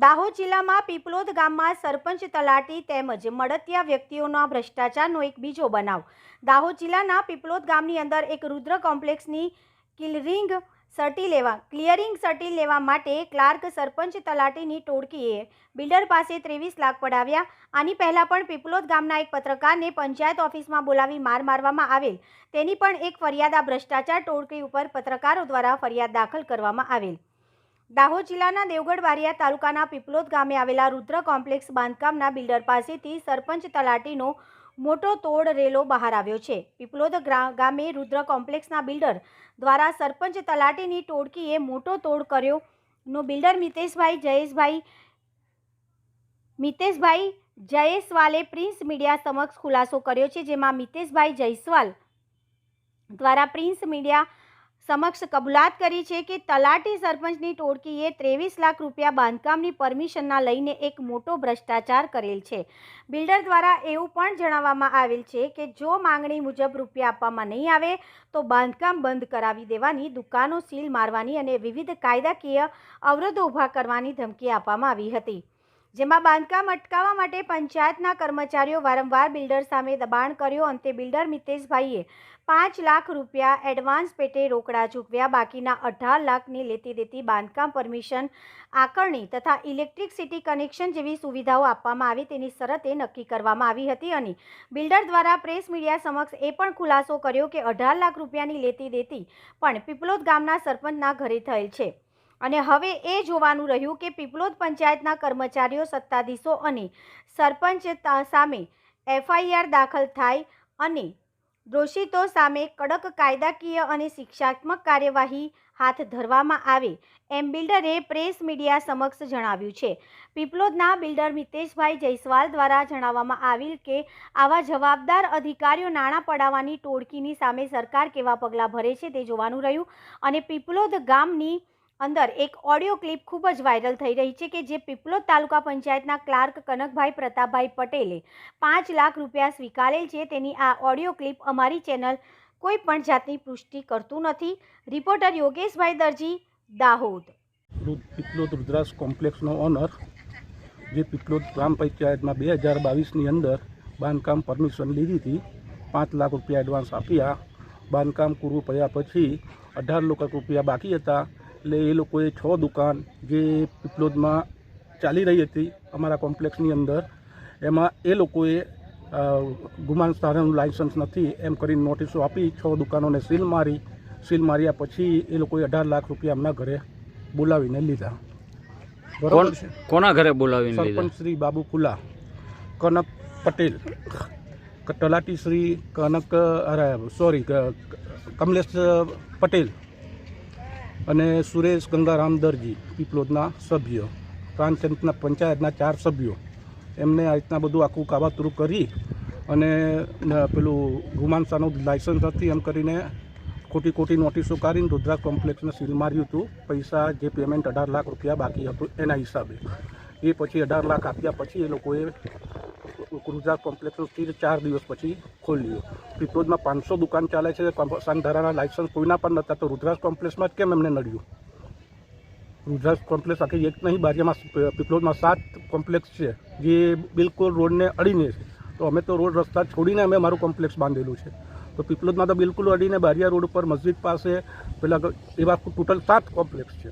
દાહોદ જિલ્લામાં પીપલોદ ગામમાં સરપંચ તલાટી તેમજ મળતિયા વ્યક્તિઓના ભ્રષ્ટાચારનો એક બીજો બનાવ। દાહોદ જિલ્લાના પીપલોદ ગામની અંદર એક રુદ્ર કોમ્પ્લેક્સની ક્લિયરિંગ સર્ટી લેવા માટે ક્લાર્ક સરપંચ તલાટીની ટોળકીએ બિલ્ડર પાસે 23 લાખ પડાવ્યા। આની પહેલા પણ પીપલોદ ગામના એક પત્રકારને પંચાયત ઓફિસમાં બોલાવી માર મારવામાં આવેલ તેની પણ એક ફરિયાદ આ ભ્રષ્ટાચાર ટોળકી ઉપર પત્રકારો દ્વારા ફરિયાદ દાખલ કરવામાં આવેલ। દાહોદ જિલ્લાના દેવગઢ બારિયા તાલુકાના પીપલોદ ગામે આવેલા રુદ્ર કોમ્પ્લેક્સ બાંધકામના બિલ્ડર પાસેથી સરપંચ તલાટીનો મોટો તોડ રેલો બહાર આવ્યો છે। પીપલોદ ગામે રુદ્ર કોમ્પ્લેક્સના બિલ્ડર દ્વારા સરપંચ તલાટીની ટોળકીએ મોટો તોડ કર્યો નો બિલ્ડર મિતેશભાઈ જયેસવાલે પ્રિન્સ મીડિયા સમક્ષ ખુલાસો કર્યો છે, જેમાં મિતેશભાઈ જયસ્વાલ દ્વારા પ્રિન્સ મીડિયા સમક્ષ કબૂલાત કરી છે કે તલાટી સરપંચની ટોળકીએ 23 લાખ રૂપિયા બાંધકામની પરમિશનના લઈને એક મોટો ભ્રષ્ટાચાર કરેલ છે। બિલ્ડર દ્વારા એવું પણ જણાવવામાં આવેલ છે કે જો માંગણી મુજબ રૂપિયા આપવામાં નહીં આવે તો બાંધકામ બંધ કરાવી દેવાની, દુકાનો સીલ મારવાની અને વિવિધ કાયદાકીય અવરોધો ઊભા કરવાની ધમકી આપવામાં આવી હતી, જેમાં બાંધકામ અટકાવવા માટે પંચાયતના કર્મચારીઓ વારંવાર બિલ્ડર સામે દબાણ કર્યો। અંતે બિલ્ડર મિતેશભાઈએ 5 લાખ રૂપિયા એડવાન્સ પેટે રોકડા ચૂકવ્યા। બાકીના 18 લાખની લેતી દેતી બાંધકામ પરમિશન, આકારણી તથા ઇલેક્ટ્રિસિટી કનેક્શન જેવી સુવિધાઓ આપવામાં આવી તેની શરતે નક્કી કરવામાં આવી હતી। અને બિલ્ડર દ્વારા પ્રેસ મીડિયા સમક્ષ એ પણ ખુલાસો કર્યો કે 18 લાખ રૂપિયાની લેતી દેતી પણ પીપલોદ ગામના સરપંચના ઘરે થયેલ છે અને હવે એ જોવાનું રહ્યું કે પીપલોદ પંચાયતના કર્મચારીઓ, સત્તાધીશો અને સરપંચ સામે FIR દાખલ થાય અને દોષિતો સામે કડક કાયદાકીય અને શિક્ષાત્મક કાર્યવાહી હાથ ધરવામાં આવે એમ બિલ્ડરે પ્રેસ મીડિયા સમક્ષ જણાવ્યું છે। પીપલોદના બિલ્ડર મિતેશભાઈ જયસ્વાલ દ્વારા જણાવવામાં આવેલ કે આવા જવાબદાર અધિકારીઓ નાણાં પડાવવાની ટોળકીની સામે સરકાર કેવા પગલાં ભરે છે તે જોવાનું રહ્યું। અને પીપલોદ ગામની અંદર એક ઓડિયો ક્લિપ ખૂબ જ વાયરલ થઈ રહી છે કે જે પીપલોદ તાલુકા પંચાયતના ક્લાર્ક કનકભાઈ પ્રતાપભાઈ પટેલે 5 લાખ રૂપિયા સ્વીકારેલ છે। તેની આ ઓડિયો ક્લિપ અમારી ચેનલ કોઈ પણ જાતની પુષ્ટિ કરતું નથી। રિપોર્ટર યોગેશભાઈ દરજી, દાહોદ। પીપલોદ રુદ્રાસ કોમ્પ્લેક્સનો ઓનર જે પીપલોદ ગ્રામ પંચાયતમાં 2022ની અંદર બાંધકામ પરમિશન લીધી હતી, 5 લાખ રૂપિયા એડવાન્સ આપ્યા। બાંધકામ પૂરું થયા પછી 18 લાખ રૂપિયા બાકી હતા, એટલે એ લોકોએ 6 દુકાન જે પીપલોદમાં ચાલી રહી હતી અમારા કોમ્પ્લેક્સની અંદર, એમાં એ લોકોએ ગુમાસ્તાનનું લાયસન્સ નથી એમ કરીને નોટિસો આપી 6 દુકાનોને સીલ માર્યા પછી એ લોકોએ 18 લાખ રૂપિયા એમના ઘરે બોલાવીને લીધા। બરાબર છે? કોના ઘરે બોલાવીને લીધા? સરપંચ શ્રી બાબુ ફુલા, કનક પટેલ, તલાટી શ્રી કમલેશ પટેલ અને સુરેશ ગંગારામ દરજી, પીપલોદના સભ્યો, પ્રાંત પંચાયતના 4 સભ્યો, એમને આ રીતના બધું આખું કાવતરું કરી અને પેલું ગુમાનસાનું લાયસન્સ નથી એમ કરીને ખોટી નોટિસો કાઢીને રુદ્રા કોમ્પ્લેક્સને સીલ માર્યું હતું। પૈસા જે પેમેન્ટ 18 લાખ રૂપિયા બાકી હતું એના હિસાબે એ પછી 18 લાખ આપ્યા પછી એ લોકોએ રુદ્રા કોમ્પ્લેક્સનું સીલ 4 દિવસ પછી ખોલ્યું। પીપલોદમાં 500 દુકાન ચાલે છે, સાનધારાના લાયસન્સ કોઈના પણ નહોતા, તો રુદ્રાસ કોમ્પ્લેક્સમાં જ કેમ એમને નડ્યું? રુદ્રાસ કોમ્પ્લેક્સ આખી એક નહીં, બારિયામાં પીપલોદમાં 7 કોમ્પ્લેક્સ છે જે બિલકુલ રોડને અડીને છે, તો અમે તો રોડ રસ્તા છોડીને અમે મારું કોમ્પ્લેક્સ બાંધેલું છે। તો પીપલોદમાં તો બિલકુલ અડીને બારિયા રોડ ઉપર મસ્જિદ પાસે પેલા એવા ટોટલ 7 કોમ્પ્લેક્સ છે।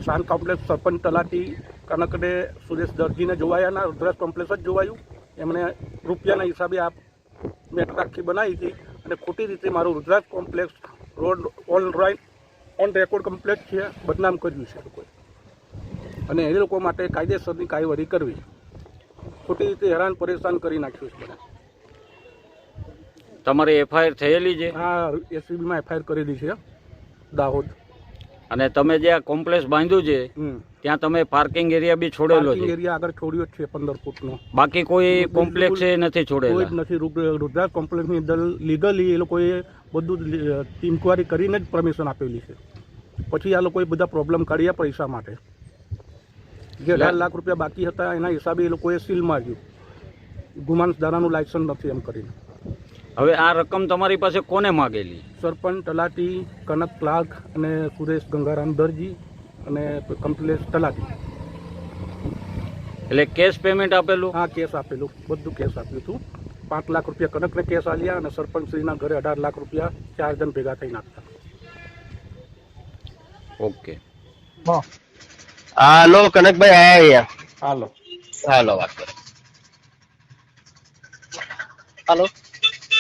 સાન કોમ્પ્લેક્સ સરપંચ તલાટી કનકને સુરેશ દરજીને જોવાયા ના, રુદ્રાસ કોમ્પ્લેક્સ જ જોવાયું, એમણે રૂપિયાના હિસાબે આ મેટર આખી બનાવી હતી અને ખોટી રીતે મારું રુદ્રાસ કોમ્પ્લેક્સ રોડ ઓન રેકોર્ડ કમ્પ્લેક્સ છે બદનામ કર્યું છે લોકોએ, અને એ લોકો માટે કાયદેસરની કાર્યવાહી કરવી, ખોટી રીતે હેરાન પરેશાન કરી નાખ્યું છે બધા। તમારી FIR થયેલી છે? હા, SCBમાં FIR કરેલી છે દાહોદ। અને તમે જે આ કોમ્પ્લેક્સ બાંધ્યું છે ત્યાં તમે પાર્કિંગ એરિયા બી છોડેલો છે? એરિયા આગળ છોડ્યો જ છે 15 ફૂટનો, બાકી કોઈ કોમ્પ્લેક્સ નથી છોડેલો? કોઈ જ નથી। રુદ્રાસ કોમ્પ્લેક્સની અંદર લીગલી એ લોકોએ બધું ઇન્કવાયરી કરીને જ પરમિશન આપેલી છે, પછી આ લોકોએ બધા પ્રોબ્લેમ કાઢ્યા પૈસા માટે, જે 18 લાખ રૂપિયા બાકી હતા એના હિસાબે એ લોકોએ સીલ માર્યું, ગુમાનદારાનું લાયસન્સ નથી એમ કરીને। હવે આ રકમ તમારી પાસે કોને માગેલી? સરપંચ તલાટી કનક ક્લાર્ક અને સુરેશ ગંગારામ દરજી અને કમલેશ તલાટી। એટલે કેશ પેમેન્ટ આપેલું? હા, કેસ આપેલું, બધું કેસ આપ્યું હતું. 5 લાખ રૂપિયા કનકને કેસ આલ્યા અને સરપંચશ્રીના ઘરે 18 લાખ રૂપિયા 4 જણ ભેગા થઈને આપતા. ઓકે. હાલો કનકભાઈ આયા હાલો. હાલો વાત કરો. હાલો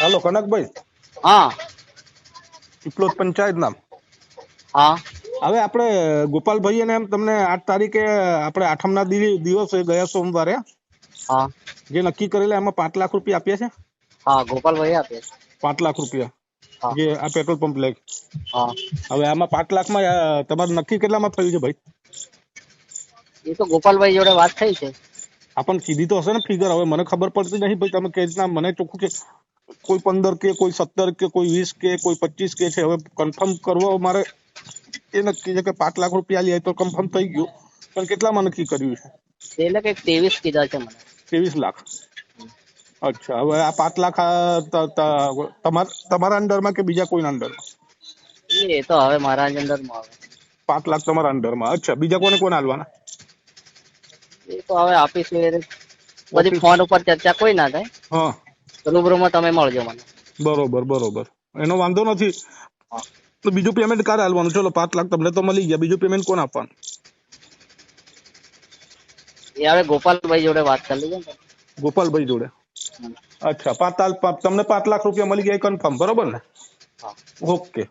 હાલો કનકભાઈ, હા પીપલોદ પંચાયત નામ. હા હવે આપણે ગોપાલભાઈ અને એમ તમને 8 તારીખે આપણે આઠમના દિવસે ગયા સોમવારે હા જે નક્કી કરેલા એમાં 5 લાખ રૂપિયા આપ્યા છે. હા ગોપાલભાઈ આપે 5 લાખ રૂપિયા હા. જે આ પેટ્રોલ પંપ લે. હા હવે આમાં 5 લાખમાં તમારું નક્કી કેટલામાં થયું છે ભાઈ? એ તો ગોપાલભાઈ જોડે વાત થઈ છે. આપણને કીધી તો હશે ને ફિગર? હવે મને ખબર પડતી નહીં ભાઈ, તમે કે રીતના મને ચોખ્ખું કે કોઈ 15 કે કોઈ 17 કે કોઈ 20 કે કોઈ 25 કે છે. હવે કન્ફર્મ કરવો મારે એ નક્કી છે કે 5 લાખ રૂપિયા લે તો કન્ફર્મ થઈ ગયું, પણ કેટલામાં નક્કી કર્યું છે? એટલે કે 23 કીધા છે મને. 23 લાખ. અચ્છા, હવે આ 5 લાખ તમારા અંડરમાં કે બીજા કોઈના અંડરમાં? એ તો હવે મારા અંદરમાં આવે. 5 લાખ તમારા અંડરમાં. અચ્છા, બીજા કોને હાલવાના? એ તો હવે આપીશું. એ બધી ફોન ઉપર ચર્ચા કોઈ ના થાય. હા, રૂબરૂમાં તમે મળજો મને. બરોબર, એનો વાંધો નથી. તો બીજું પેમેન્ટ ક્યારે હાલવાનું? ચલો 5 લાખ તમને તો મળી ગયા, બીજું પેમેન્ટ કોણ આપવાનું? એ હવે ગોપાલભાઈ જોડે વાત કરી લીધી ને. ગોપાલભાઈ જોડે. અચ્છા, તમને 5 લાખ રૂપિયા મળી ગયા કન્ફર્મ, બરોબર ને? હા ઓકે.